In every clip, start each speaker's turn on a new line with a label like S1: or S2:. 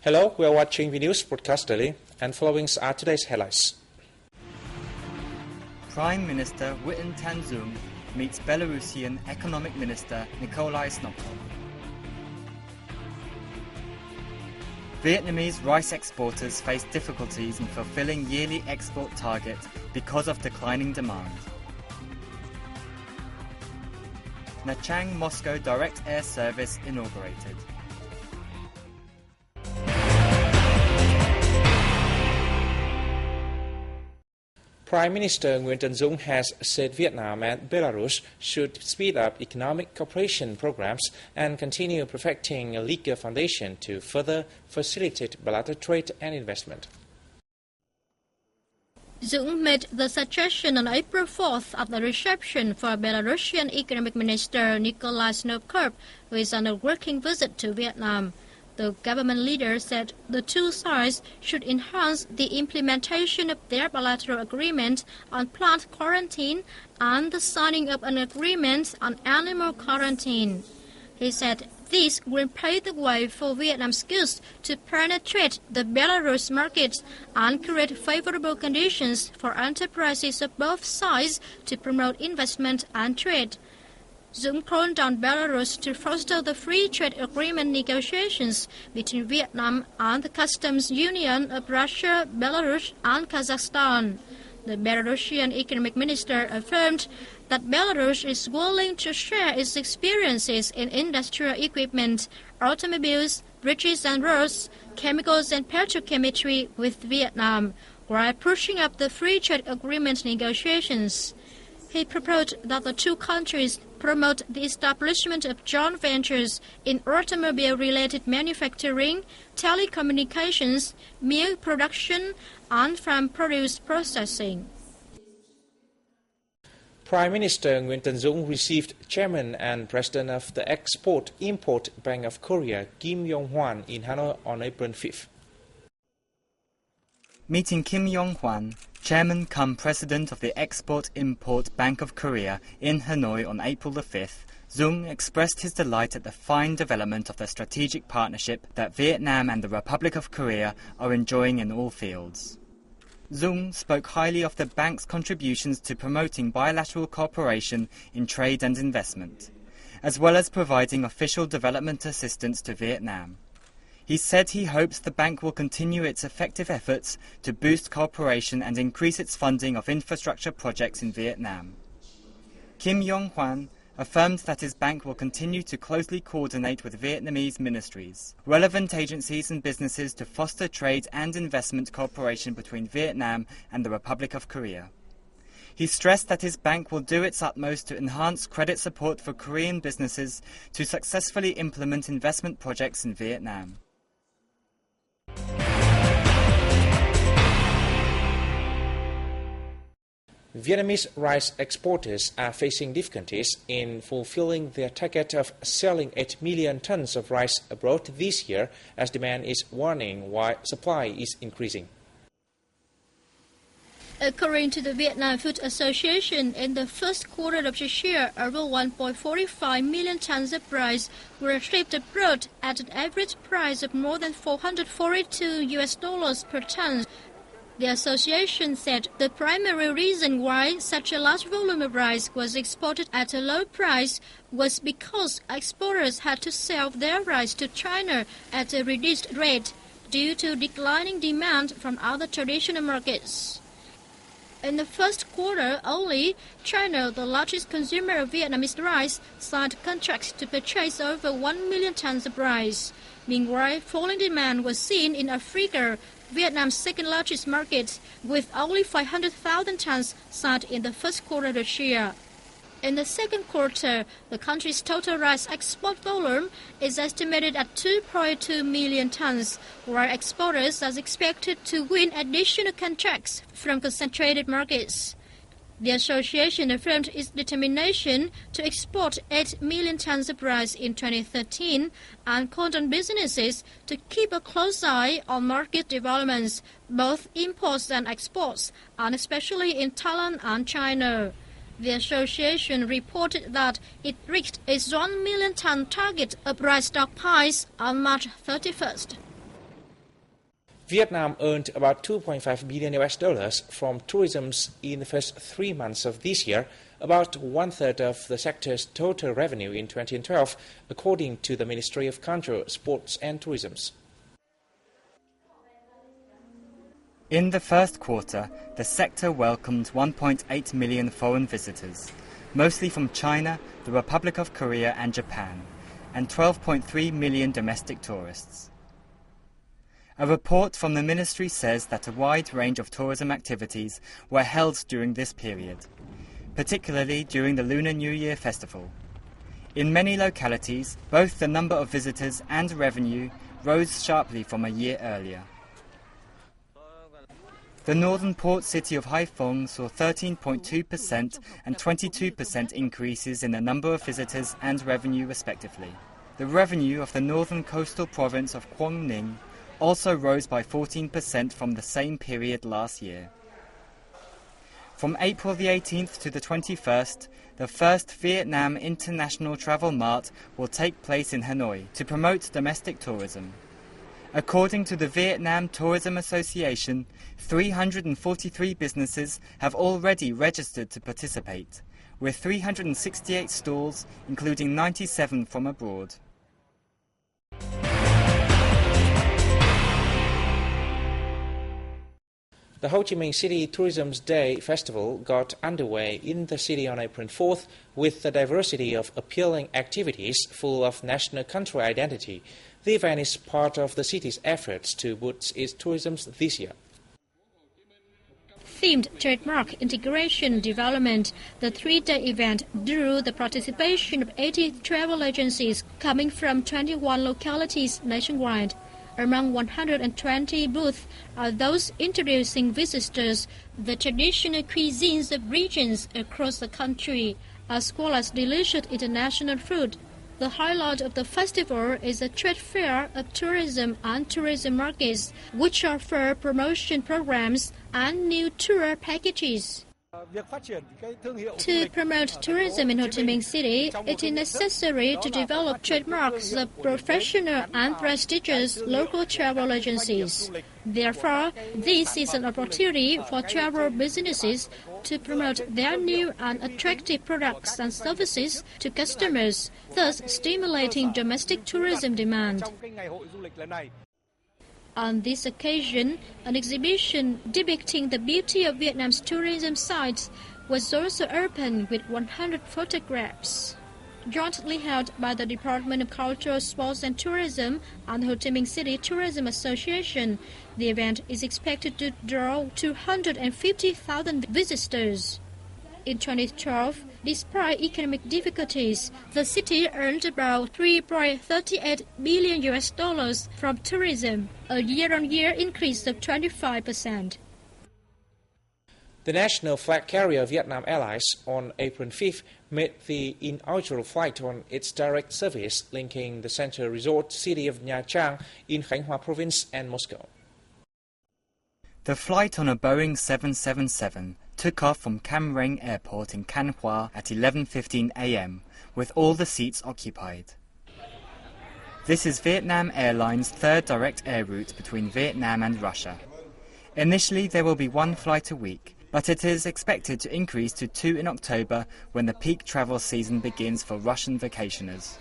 S1: Hello, we are watching the news broadcast daily, and following are today's highlights.
S2: Prime Minister Win Tanzung meets Belarusian Economic Minister Nikolai Snopkov. Vietnamese rice exporters face difficulties in fulfilling yearly export target because of declining demand. Nha Trang-Moscow direct air service inaugurated.
S1: Prime Minister Nguyen Tân Dũng has said Vietnam and Belarus should speed up economic cooperation programs and continue perfecting a legal foundation to further facilitate bilateral trade and investment.
S3: Dũng made the suggestion on April 4th at the reception for Belarusian Economic Minister Nikolai Snopkov, who is on a working visit to Vietnam. The government leader said the two sides should enhance the implementation of their bilateral agreement on plant quarantine and the signing of an agreement on animal quarantine. He said this will pave the way for Vietnam's goods to penetrate the Belarus market and create favorable conditions for enterprises of both sides to promote investment and trade. Dũng called on Belarus to foster the free trade agreement negotiations between Vietnam and the customs union of Russia, Belarus, and Kazakhstan. The Belarusian economic minister affirmed that Belarus is willing to share its experiences in industrial equipment, automobiles, bridges and roads, chemicals and petrochemistry with Vietnam, while pushing up the free trade agreement negotiations. He proposed that the two countries promote the establishment of joint ventures in automobile-related manufacturing, telecommunications, milk production, and farm produce processing.
S1: Prime Minister Nguyen Tân Dũng received Chairman and President of the Export-Import Bank of Korea, Kim Yong-hwan, in Hanoi on April 5th.
S2: Meeting Kim Yong-hwan, Chairman cum President of the Export-Import Bank of Korea in Hanoi on April the 5th, Dũng expressed his delight at the fine development of the strategic partnership that Vietnam and the Republic of Korea are enjoying in all fields. Dũng spoke highly of the bank's contributions to promoting bilateral cooperation in trade and investment, as well as providing official development assistance to Vietnam. He said he hopes the bank will continue its effective efforts to boost cooperation and increase its funding of infrastructure projects in Vietnam. Kim Yong-hwan affirmed that his bank will continue to closely coordinate with Vietnamese ministries, relevant agencies and businesses to foster trade and investment cooperation between Vietnam and the Republic of Korea. He stressed that his bank will do its utmost to enhance credit support for Korean businesses to successfully implement investment projects in Vietnam.
S1: Vietnamese rice exporters are facing difficulties in fulfilling their target of selling 8 million tons of rice abroad this year, as demand is waning while supply is increasing.
S3: According to the Vietnam Food Association, in the first quarter of this year, over 1.45 million tons of rice were shipped abroad at an average price of more than $442 per ton. The association said the primary reason why such a large volume of rice was exported at a low price was because exporters had to sell their rice to China at a reduced rate due to declining demand from other traditional markets. In the first quarter only, China, the largest consumer of Vietnamese rice, signed contracts to purchase over 1 million tons of rice. Meanwhile, falling demand was seen in Africa, Vietnam's second-largest market, with only 500,000 tons signed in the first quarter this year. In the second quarter, the country's total rice export volume is estimated at 2.2 million tons, while exporters are expected to win additional contracts from concentrated markets. The association affirmed its determination to export 8 million tons of rice in 2013 and called on businesses to keep a close eye on market developments, both imports and exports, and especially in Thailand and China. The association reported that it reached its 1 million ton target of rice stockpiles on March 31st.
S1: Vietnam earned about $2.5 billion from tourism in the first 3 months of this year, about one-third of the sector's total revenue in 2012, according to the Ministry of Culture, Sports and Tourism.
S2: In the first quarter, the sector welcomed 1.8 million foreign visitors, mostly from China, the Republic of Korea and Japan, and 12.3 million domestic tourists. A report from the ministry says that a wide range of tourism activities were held during this period, particularly during the Lunar New Year festival. In many localities, both the number of visitors and revenue rose sharply from a year earlier. The northern port city of Haiphong saw 13.2% and 22% increases in the number of visitors and revenue respectively. The revenue of the northern coastal province of Quang Ninh also rose by 14% from the same period last year. From April the 18th to the 21st, the first Vietnam International Travel Mart will take place in Hanoi to promote domestic tourism. According to the Vietnam Tourism Association, 343 businesses have already registered to participate, with 368 stalls, including 97 from abroad.
S1: The Ho Chi Minh City Tourism Day Festival got underway in the city on April 4th with a diversity of appealing activities full of national country identity. The event is part of the city's efforts to boost its tourism this year.
S3: Themed trademark integration development, the three-day event drew the participation of 80 travel agencies coming from 21 localities nationwide. Among 120 booths are those introducing visitors the traditional cuisines of regions across the country, as well as delicious international food. The highlight of the festival is a trade fair of tourism and tourism markets, which offer promotion programs and new tour packages. To promote tourism in Ho Chi Minh City, it is necessary to develop trademarks of professional and prestigious local travel agencies. Therefore, this is an opportunity for travel businesses to promote their new and attractive products and services to customers, thus stimulating domestic tourism demand. On this occasion, an exhibition depicting the beauty of Vietnam's tourism sites was also opened with 100 photographs. Jointly held by the Department of Culture, Sports and Tourism and the Ho Chi Minh City Tourism Association, the event is expected to draw 250,000 visitors. In 2012, despite economic difficulties, the city earned about $3.38 billion from tourism, a year-on-year increase of 25%.
S1: The national flag carrier Vietnam Airlines on April 5th made the inaugural flight on its direct service linking the central resort city of Nha Trang in Khánh Hòa province and Moscow.
S2: The flight on a Boeing 777 took off from Cam Ranh Airport in Can Hoa at 11:15 a.m. with all the seats occupied. This is Vietnam Airlines' third direct air route between Vietnam and Russia. Initially there will be one flight a week, but it is expected to increase to 2 in October when the peak travel season begins for Russian vacationers.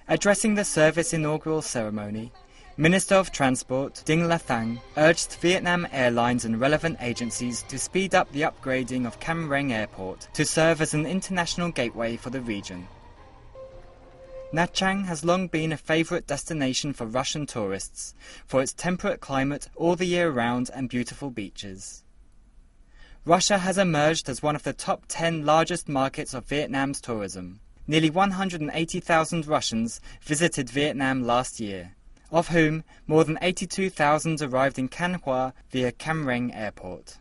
S2: Addressing the service inaugural ceremony, Minister of Transport Dinh La Thang urged Vietnam Airlines and relevant agencies to speed up the upgrading of Cam Ranh Airport to serve as an international gateway for the region. Nha Trang has long been a favorite destination for Russian tourists for its temperate climate all the year round and beautiful beaches. Russia has emerged as one of the top 10 largest markets of Vietnam's tourism. Nearly 180,000 Russians visited Vietnam last year, of whom more than 82,000 arrived in Can Hoa via Cam Ranh Airport.